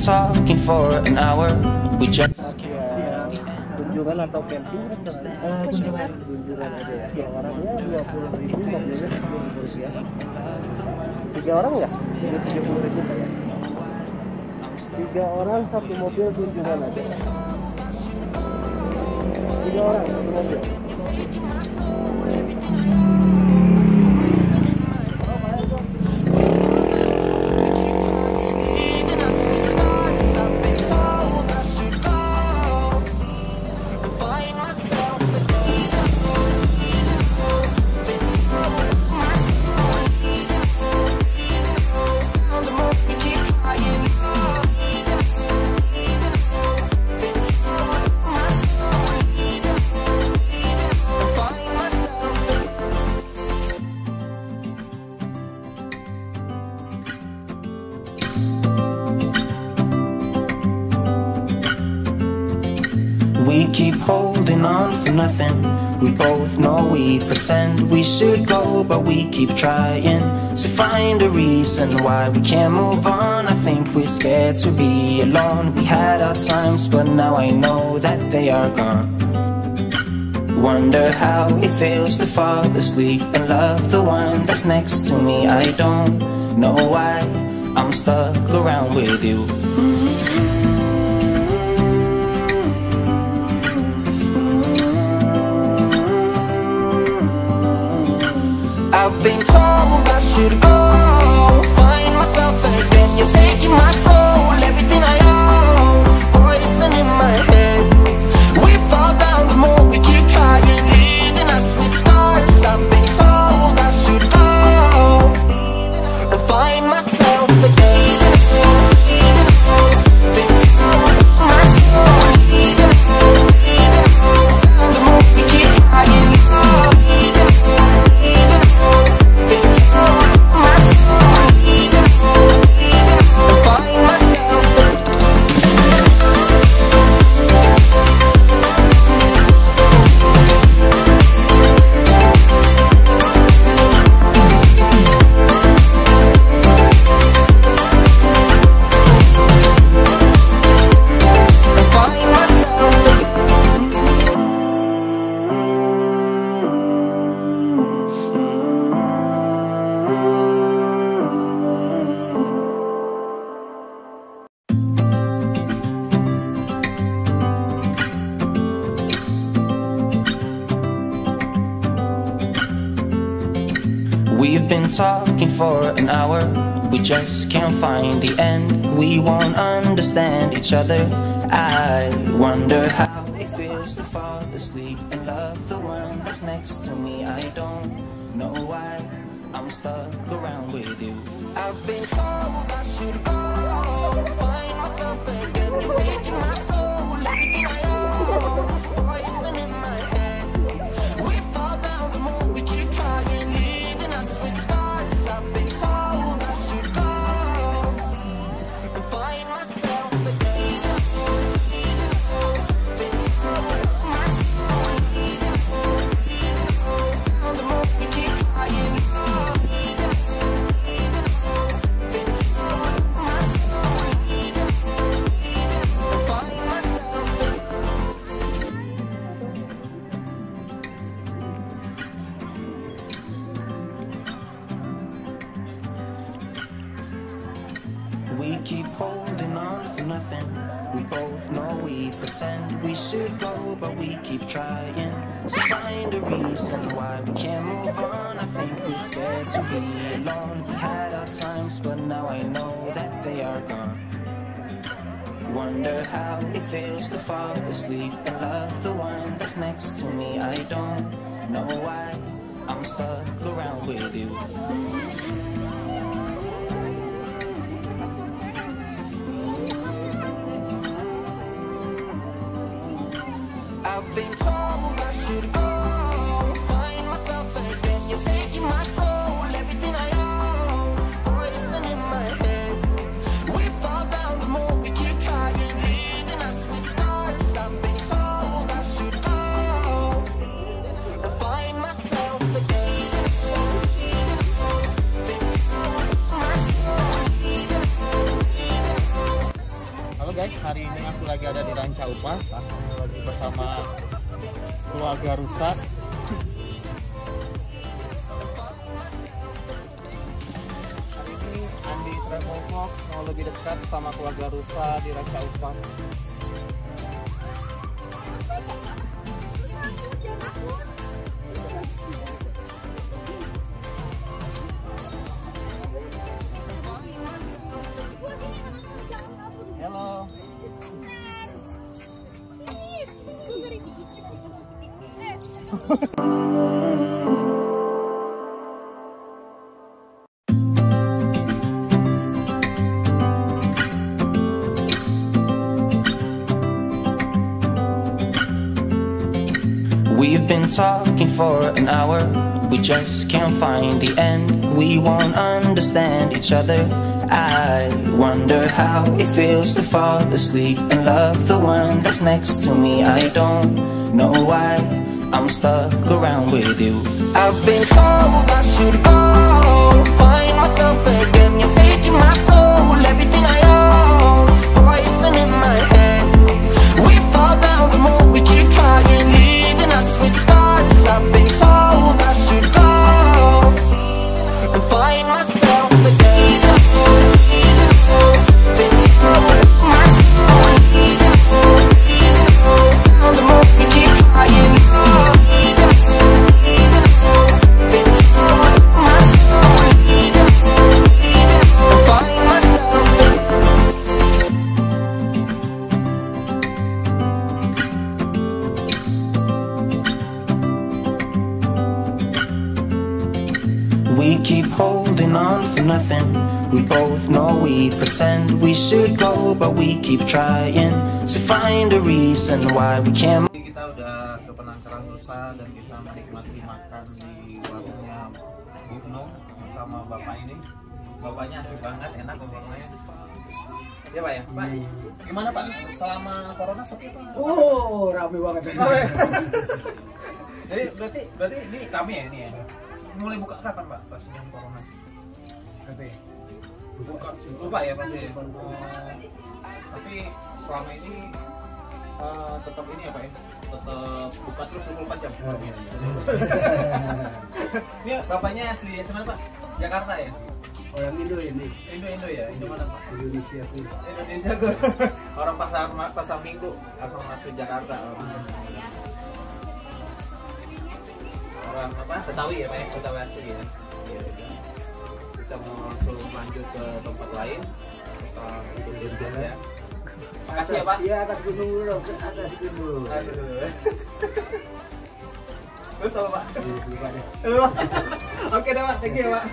talking for an hour. We just kunjungan atau camping? Kunjungan aja ya. Orangnya 20.000, mobilnya 10.000 rupiah. 3 orang nggak? Jadi 70.000 Pak ya. 3 orang satu mobil kunjungan aja. 3 orang satu mobil. We keep holding on for nothing. We both know we pretend we should go, but we keep trying to find a reason why we can't move on. I think we're scared to be alone. We had our times, but now I know that they are gone. Wonder how it feels to fall asleep and love the one that's next to me. I don't know why I'm stuck around with you. I've been told I should go, find myself again. You're taking my soul, everything I own, poison in my head. We fall down the more we keep trying, leaving us with scars. I've been told I should go and find myself again. Been told my soul, the more we keep trying. We've been talking for an hour, we just can't find the end. We won't understand each other. I wonder how it feels to fall asleep and love the one that's next to me. I don't know why I'm stuck around with you. I've been told I should go, find myself again. You're taking my soul, everything I own, poison in my head. We fall down the more we keep trying, leaving us with scars. I've been told I should go and find myself again. Been told my soul, the more we keep trying. Been told my soul, find myself again. We keep holding on for nothing. We both know we pretend we should go, but we keep trying to find a reason why we can't move on. I think we're scared to be alone. We had our times, but now I know that they are gone. Wonder how it feels to fall asleep and love the one that's next to me. I don't know why I'm stuck around with you. I've been told I should go, find myself again. You're taking my soul, everything I own, poison in my head. We fall down the more we keep trying, leaving us with scars. I've been told I should go and find myself again. Been told my soul, Upas. Aku lagi bersama keluarga rusa. Hari ini Andi travel vlog mau lebih dekat sama keluarga rusa di Rancabali Upas. Halo. We've been talking for an hour, we just can't find the end. We won't understand each other. I wonder how it feels to fall asleep and love the one that's next to me. I don't know why I'm stuck around with you. I've been told I should go find myself again. You're taking my soul, everything I own, poison in my head. We fall down the more we keep trying, leaving us with scars. I've been told I should go and find myself again. We keep holding on for nothing. We both know we pretend we should go, but we keep trying to find a reason why we can't. Kita udah ke Penangkaran rusa dan kita menikmati makan di warungnya Bu No bersama bapak ini. Bapaknya asik banget, enak ngobrolnya. Ya Pak ya? Pak, gimana Pak? Selama corona sepi Pak? Oh, rame banget. Jadi berarti ini kami ya ini ya? Mulai buka kapan Pak pas sebelum corona? Tapi buka Lupa ya pasti. Tapi selama ini tetap ini ya Pak ya? Tetap buka terus 24 jam. Ini bapaknya asli mana Pak? Jakarta ya? orang Indo ini. Indo ya? Indo mana Pak? Indonesia tuh. Indonesia gue. Orang pasar Minggu langsung masuk Jakarta. Orang apa? Betawi ya Pak ya? Betawi asli ya? Iya. Kita mau langsung lanjut ke tempat lain. Kita ikutin ya. Makasih ya Pak. Iya, atas gunung dulu, ke atas gunung. Aduh. Terus apa Pak? Lupa deh. Oke dah Pak, thank you ya Pak.